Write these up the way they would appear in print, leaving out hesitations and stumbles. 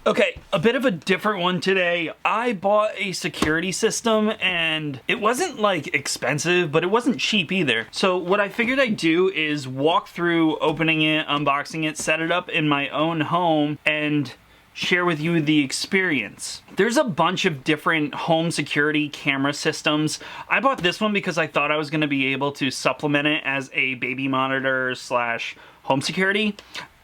Okay, a bit of a different one today. I bought a security system and it wasn't like expensive, but it wasn't cheap either. So what I figured I'd do is walk through opening it, unboxing it, set it up in my own home, and share with you the experience. There's a bunch of different home security camera systems. I bought this one because I thought I was gonna be able to supplement it as a baby monitor slash home security.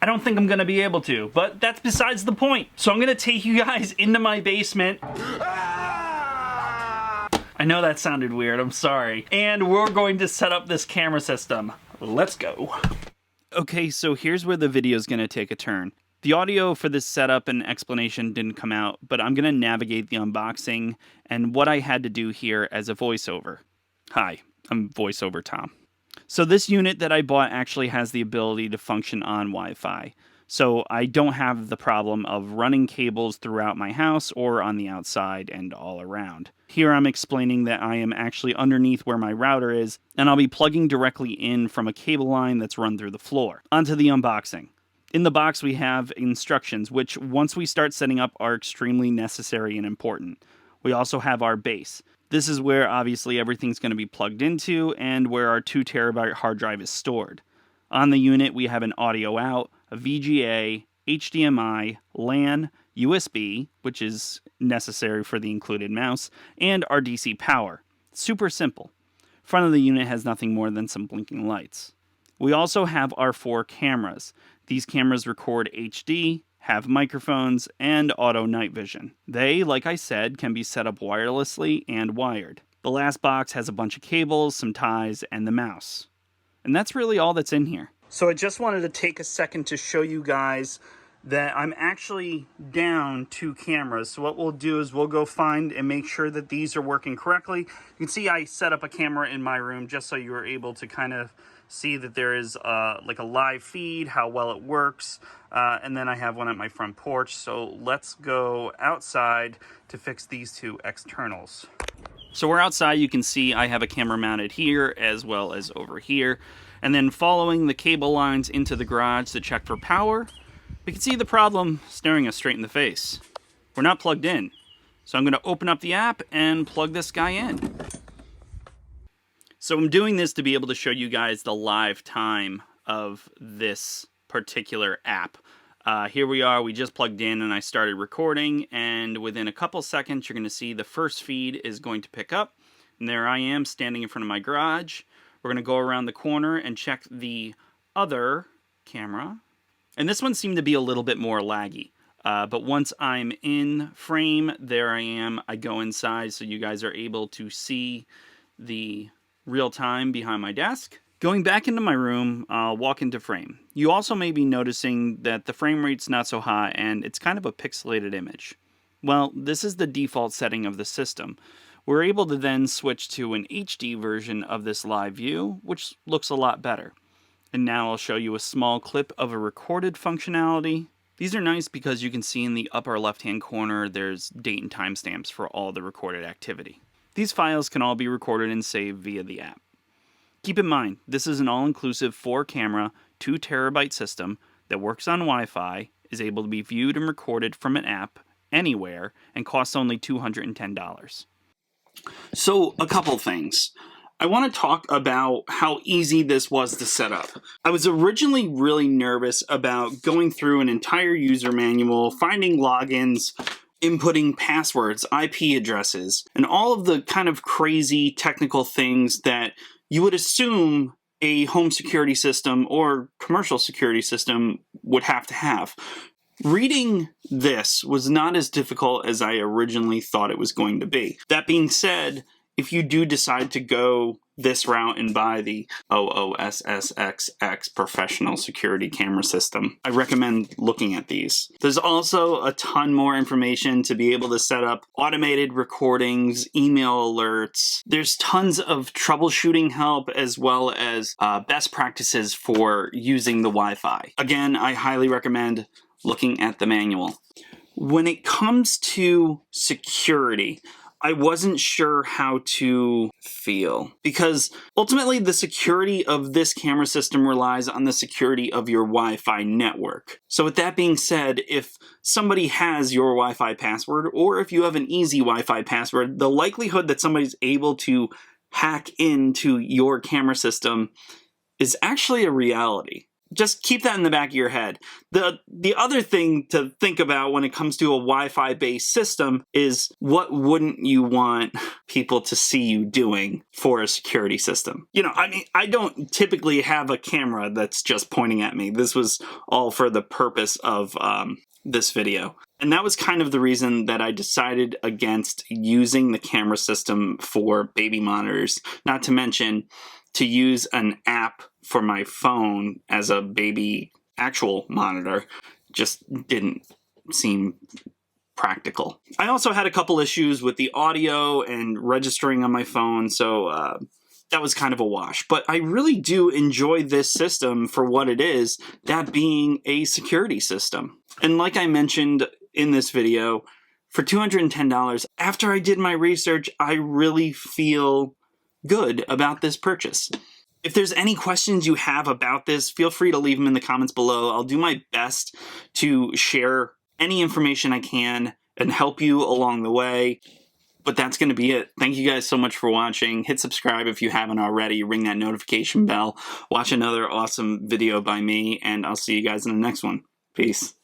I don't think I'm gonna be able to, but that's besides the point. So I'm gonna take you guys into my basement. I know that sounded weird, I'm sorry. And we're going to set up this camera system. Let's go. Okay, so here's where the video is gonna take a turn. The audio for this setup and explanation didn't come out, but I'm gonna navigate the unboxing and what I had to do here as a voiceover. Hi, I'm VoiceOver Tom. So this unit that I bought actually has the ability to function on Wi-Fi. So I don't have the problem of running cables throughout my house or on the outside and all around. Here I'm explaining that I am actually underneath where my router is, and I'll be plugging directly in from a cable line that's run through the floor. Onto the unboxing. In the box we have instructions, which once we start setting up are extremely necessary and important. We also have our base. This is where obviously everything's going to be plugged into and where our 2 terabyte hard drive is stored. On the unit we have an audio out, a VGA, HDMI, LAN, USB, which is necessary for the included mouse, and our DC power. Super simple. Front of the unit has nothing more than some blinking lights. We also have our 4 cameras. These cameras record HD, have microphones, and auto night vision. They, like I said, can be set up wirelessly and wired. The last box has a bunch of cables, some ties, and the mouse. And that's really all that's in here. So I just wanted to take a second to show you guys that I'm actually down 2 cameras. So what we'll do is we'll go find and make sure that these are working correctly. You can see I set up a camera in my room just so you were able to kind of see that there is like a live feed, how well it works, and then I have one at my front porch. So let's go outside to fix these 2 externals. So we're outside. You can see I have a camera mounted here as well as over here, and then following the cable lines into the garage to check for power, we can see the problem staring us straight in the face. We're not plugged in. So I'm going to open up the app and plug this guy in. So I'm doing this to be able to show you guys the live time of this particular app. Here we are, we just plugged in and I started recording, and within a couple seconds you're going to see the first feed is going to pick up. And there I am standing in front of my garage. We're going to go around the corner and check the other camera. And this one seemed to be a little bit more laggy. But once I'm in frame, there I am. I go inside so you guys are able to see the real time behind my desk. Going back into my room, I'll walk into frame. You also may be noticing that the frame rate's not so high and it's kind of a pixelated image. Well, this is the default setting of the system. We're able to then switch to an HD version of this live view, which looks a lot better. And now I'll show you a small clip of a recorded functionality. These are nice because you can see in the upper left-hand corner there's date and timestamps for all the recorded activity. These files can all be recorded and saved via the app. Keep in mind, this is an all-inclusive 4-camera, 2 terabyte system that works on Wi-Fi, is able to be viewed and recorded from an app anywhere, and costs only $210. So, a couple things. I want to talk about how easy this was to set up. I was originally really nervous about going through an entire user manual, finding logins, inputting passwords, IP addresses, and all of the kind of crazy technical things that you would assume a home security system or commercial security system would have to have. Reading this was not as difficult as I originally thought it was going to be. That being said, if you do decide to go this route and buy the OOSSXX Professional Security Camera System, I recommend looking at these. There's also a ton more information to be able to set up automated recordings, email alerts. There's tons of troubleshooting help as well as best practices for using the Wi-Fi. Again, I highly recommend looking at the manual. When it comes to security, I wasn't sure how to feel, because ultimately the security of this camera system relies on the security of your Wi-Fi network. So with that being said, if somebody has your Wi-Fi password, or if you have an easy Wi-Fi password, the likelihood that somebody's able to hack into your camera system is actually a reality. Just keep that in the back of your head. The other thing to think about when it comes to a Wi-Fi based system is, what wouldn't you want people to see you doing for a security system? You know, I mean, I don't typically have a camera that's just pointing at me. This was all for the purpose of this video. And that was kind of the reason that I decided against using the camera system for baby monitors, not to mention to use an app for my phone as a baby actual monitor just didn't seem practical. I also had a couple issues with the audio and registering on my phone, so that was kind of a wash. But I really do enjoy this system for what it is, that being a security system. And like I mentioned in this video, for $210, after I did my research, I really feel good about this purchase. If there's any questions you have about this, feel free to leave them in the comments below. I'll do my best to share any information I can and help you along the way. But that's going to be it. Thank you guys so much for watching. Hit subscribe if you haven't already. Ring that notification bell. Watch another awesome video by me, and I'll see you guys in the next one. Peace.